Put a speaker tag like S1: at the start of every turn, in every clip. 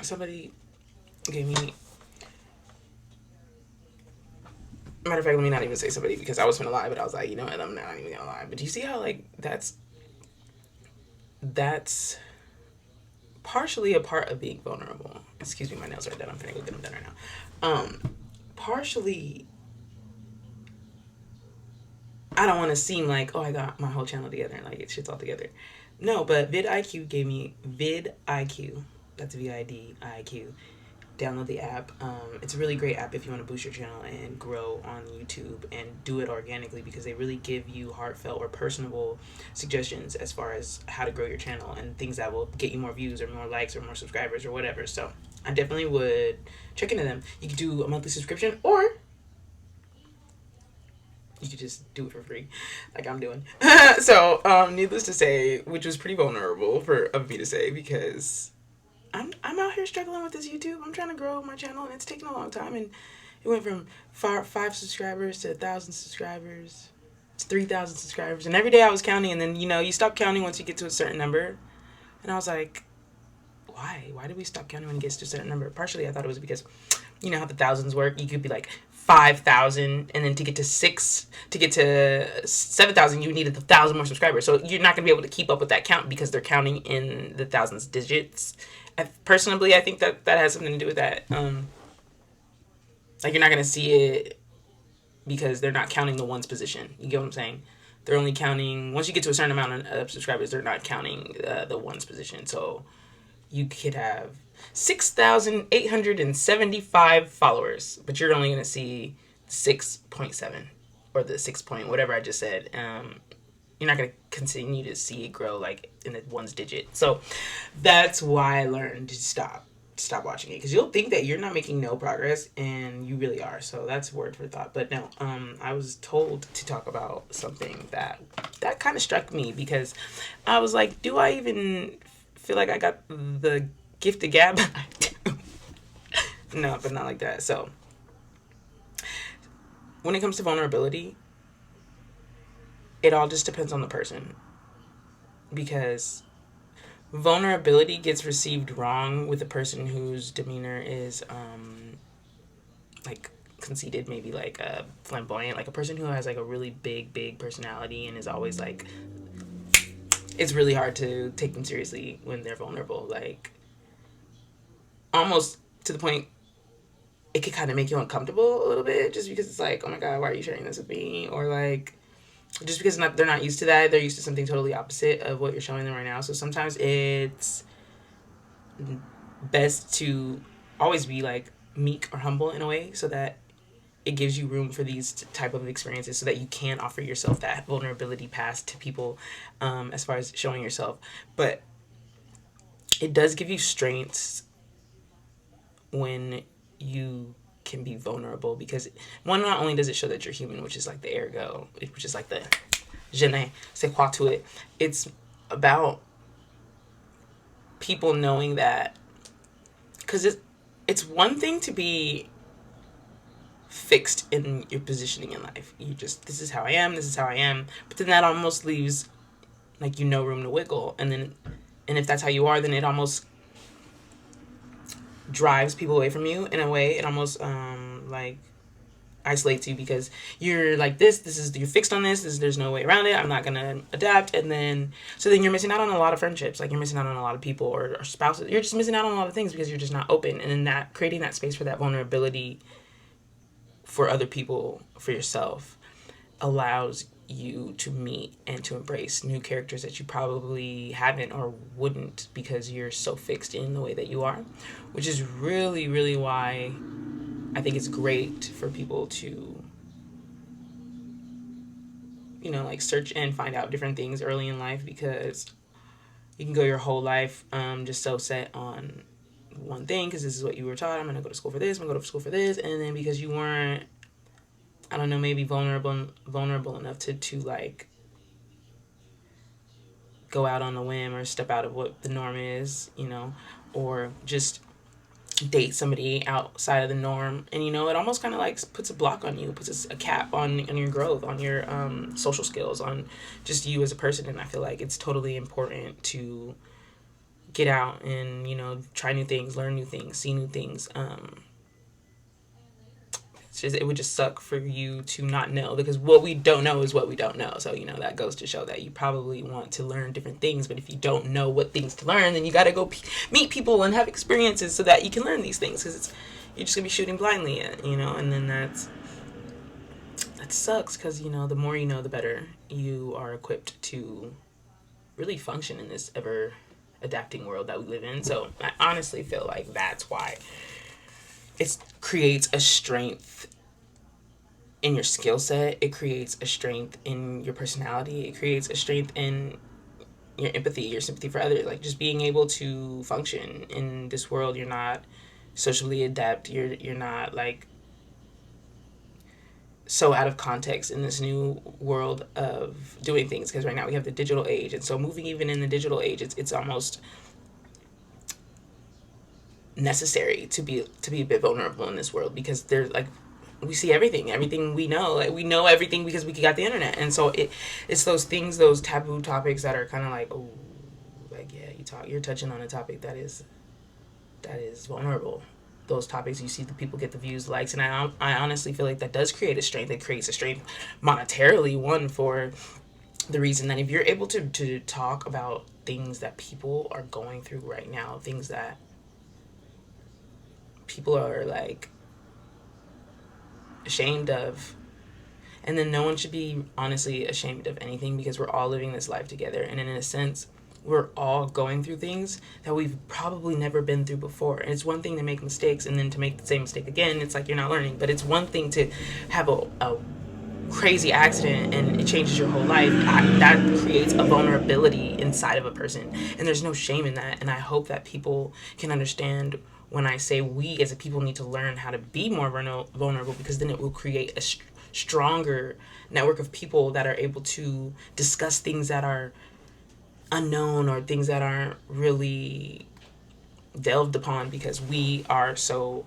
S1: somebody gave me, matter of fact, let me not even say somebody because I was gonna lie, but I was like, you know what, I'm not even gonna lie. But do you see how like that's partially a part of being vulnerable. Excuse me, my nails are done. I'm gonna go get them done right now. Partially, I don't want to seem like, oh, I got my whole channel together and like it shit's all together. No, but vidIQ gave me vidIQ. That's VIDIQ. Download the app. It's a really great app if you want to boost your channel and grow on YouTube and do it organically, because they really give you heartfelt or personable suggestions as far as how to grow your channel and things that will get you more views or more likes or more subscribers or whatever. So I definitely would check into them. You could do a monthly subscription, or you could just do it for free like I'm doing. So needless to say, which was pretty vulnerable for of me to say, because I'm out here struggling with this YouTube. I'm trying to grow my channel, and it's taking a long time. And it went from five subscribers to 1,000 subscribers to 3,000 subscribers. And every day I was counting, and then you stop counting once you get to a certain number. And I was like, why? Why did we stop counting when it gets to a certain number? Partially, I thought it was because you know how the thousands work. You could be like 5,000, and then to get to 7,000, you needed 1,000 more subscribers. So you're not gonna be able to keep up with that count because they're counting in the thousands digits. Personally, I think that has something to do with that. Like, you're not gonna see it because they're not counting the ones position. You get what I'm saying? They're only counting once you get to a certain amount of subscribers. They're not counting the ones position. So you could have 6,875 followers, but you're only going to see 6.7 or the 6 point whatever I just said. You're not going to continue to see it grow like in the ones digit. So that's why I learned to stop watching it, because you'll think that you're not making no progress and you really are. So that's word for thought. But no, I was told to talk about something that kind of struck me, because I was like, do I even feel like I got the gift of gab? No, but not like that. So when it comes to vulnerability, it all just depends on the person, because vulnerability gets received wrong with a person whose demeanor is like conceited, maybe like flamboyant, like a person who has like a really big personality and is always like, it's really hard to take them seriously when they're vulnerable, like almost to the point it could kind of make you uncomfortable a little bit, just because it's like, oh my god, why are you sharing this with me? Or like, just because they're not used to that. They're used to something totally opposite of what you're showing them right now. So sometimes it's best to always be like meek or humble in a way, so that it gives you room for these type of experiences, so that you can offer yourself that vulnerability pass to people, as far as showing yourself. But it does give you strengths when you can be vulnerable, because one, not only does it show that you're human, which is like the ergo, which is like the je ne sais quoi to it, it's about people knowing that, because it's one thing to be fixed in your positioning in life. You just, this is how I am, but then that almost leaves like room to wiggle. And if that's how you are, then it almost drives people away from you in a way. It almost like isolates you, because you're like, this is, you're fixed on this, there's no way around it, I'm not gonna adapt. And then then you're missing out on a lot of friendships, like you're missing out on a lot of people, or spouses. You're just missing out on a lot of things because you're just not open. And then that, creating that space for that vulnerability for other people, for yourself, allows you to meet and to embrace new characters that you probably haven't or wouldn't, because you're so fixed in the way that you are, which is really, really why I think it's great for people to, like search and find out different things early in life, because you can go your whole life just so set on one thing, because this is what you were taught. I'm going to go to school for this, I'm going to go to school for this. And then because you weren't, I don't know, maybe vulnerable enough to like go out on a whim or step out of what the norm is, or just date somebody outside of the norm. And it almost kind of like puts a block on you, puts a cap on your growth, on your social skills, on just you as a person. And I feel like it's totally important to get out and, try new things, learn new things, see new things. It would just suck for you to not know, because what we don't know is what we don't know. So, that goes to show that you probably want to learn different things, but if you don't know what things to learn, then you got to go meet people and have experiences so that you can learn these things, because you're just going to be shooting blindly, and then that sucks, because, the more you know, the better you are equipped to really function in this ever adapting world that we live in. So I honestly feel like that's why it creates a strength in your skill set. It creates a strength in your personality. It creates a strength in your empathy, your sympathy for others. Like, just being able to function in this world. You're not socially adept. You're not like so out of context in this new world of doing things, because right now we have the digital age, and so moving even in the digital age, it's almost necessary to be a bit vulnerable in this world, because there's like, we see everything we know, like we know everything because we got the internet. And so it's those things, those taboo topics that are kind of like, oh, like, yeah, you're touching on a topic that is vulnerable. Those topics, you see the people get the views, likes, and I honestly feel like that does create a strength. It creates a strength monetarily, one, for the reason that if you're able to talk about things that people are going through right now, things that people are like ashamed of, and then no one should be honestly ashamed of anything, because we're all living this life together, and in a sense we're all going through things that we've probably never been through before. And it's one thing to make mistakes and then to make the same mistake again. It's like you're not learning. But it's one thing to have a crazy accident and it changes your whole life. That creates a vulnerability inside of a person, and there's no shame in that. And I hope that people can understand when I say we as a people need to learn how to be more vulnerable, because then it will create a stronger network of people that are able to discuss things that are unknown or things that aren't really delved upon, because we are so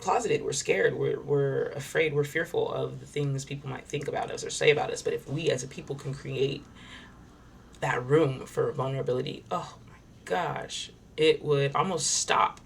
S1: closeted, we're scared, we're afraid, we're fearful of the things people might think about us or say about us. But if we as a people can create that room for vulnerability, oh my gosh, it would almost stop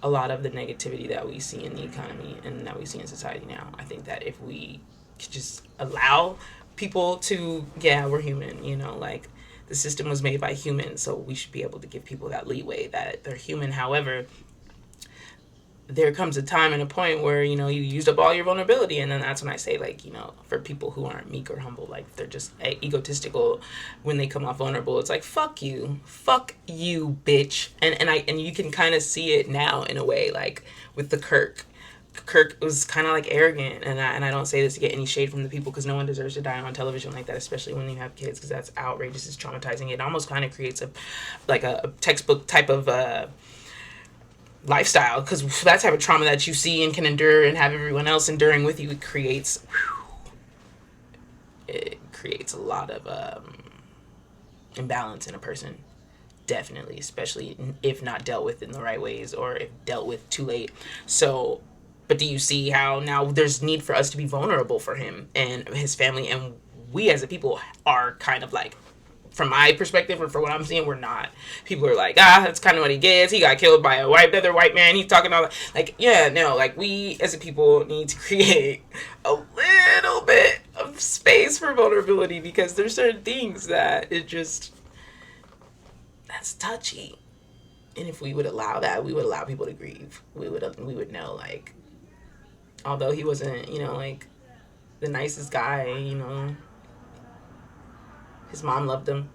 S1: a lot of the negativity that we see in the economy and that we see in society now. I think that if we could just allow people to, yeah, we're human, like the system was made by humans, so we should be able to give people that leeway that they're human. However, there comes a time and a point where, you used up all your vulnerability. And then that's when I say, like, for people who aren't meek or humble, like they're just egotistical when they come off vulnerable, it's like, fuck you, bitch. And you can kind of see it now in a way, like with the Kirk was kind of like arrogant, and I don't say this to get any shade from the people, because no one deserves to die on television like that, especially when you have kids, because that's outrageous, it's traumatizing. It almost kind of creates a textbook type of lifestyle, because that type of trauma that you see and can endure and have everyone else enduring with you, it creates a lot of imbalance in a person, definitely, especially if not dealt with in the right ways, or if dealt with too late. So, but do you see how now there's need for us to be vulnerable for him and his family, and we as a people are kind of like, from my perspective, or for what I'm seeing, we're not. People are like, that's kind of what he gets. He got killed by another white man. He's talking all that. Like, yeah, no, like, we as a people need to create a little bit of space for vulnerability, because there's certain things that that's touchy. And if we would allow that, we would allow people to grieve. We would know, like, although he wasn't, like, the nicest guy, his mom loved him,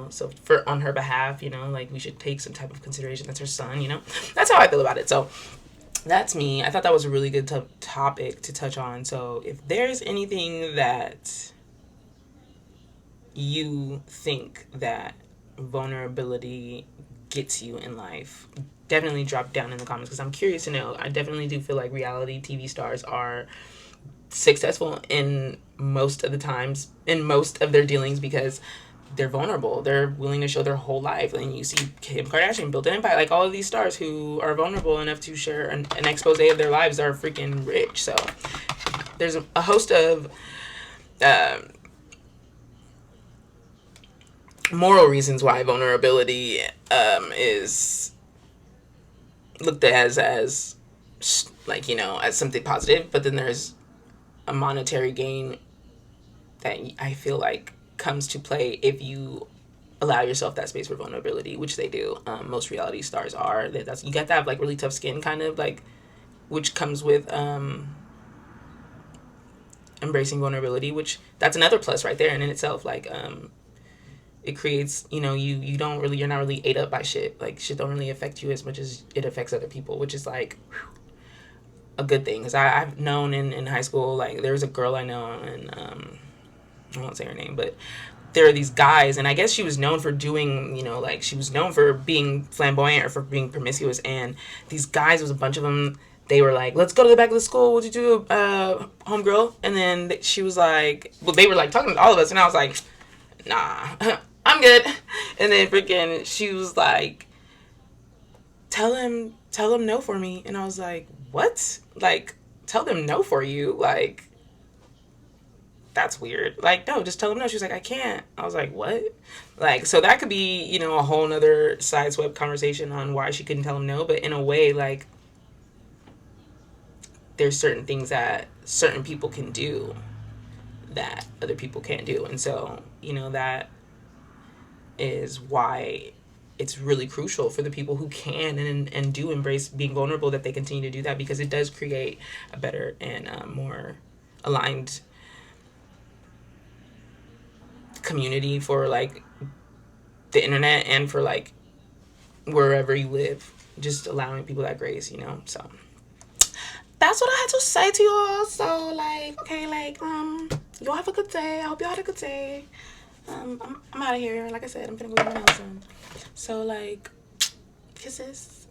S1: so on her behalf, like, we should take some type of consideration. That's her son, that's how I feel about it. So that's me. I thought that was a really good topic to touch on. So if there's anything that you think that vulnerability gets you in life, definitely drop down in the comments, because I'm curious to know. I definitely do feel like reality TV stars are successful in most of the times, in most of their dealings, because they're vulnerable. They're willing to show their whole life. And you see Kim Kardashian build an empire. Like, all of these stars who are vulnerable enough to share an expose of their lives are freaking rich. So there's a host of moral reasons why vulnerability is looked at as like, you know, as something positive, but then there's a monetary gain that I feel like comes to play if you allow yourself that space for vulnerability, which they do. Most reality stars are. That's, you got to have like really tough skin, kind of like, which comes with embracing vulnerability, which that's another plus right there in itself. Like, it creates, you know, you don't really, you're not really ate up by shit. Like, shit don't really affect you as much as it affects other people, which is like a good thing. Because I've known in high school, like, there's a girl I know, and I won't say her name, but there are these guys, and I guess she was known for doing, you know, like, she was known for being flamboyant or for being promiscuous, and these guys, was a bunch of them, they were like, let's go to the back of the school, what'd you do, homegirl? And then she was like, well, they were like talking to all of us, and I was like, nah, I'm good. And then freaking, she was like, tell him no for me. And I was like, what? Like, tell them no for you? Like, that's weird. Like, no, just tell them no. She was like, I can't. I was like, what? Like, so that could be, you know, a whole nother sideswept conversation on why she couldn't tell him no. But in a way, like, there's certain things that certain people can do that other people can't do. And so, you know, that is why it's really crucial for the people who can and do embrace being vulnerable, that they continue to do that, because it does create a better and more aligned community for like the internet and for like wherever you live, just allowing people that grace, you know. So that's what I had to say to y'all. So like, okay, like, y'all have a good day. I hope y'all had a good day. I'm out of here. Like I said, I'm gonna go to my nails soon. So like, kisses.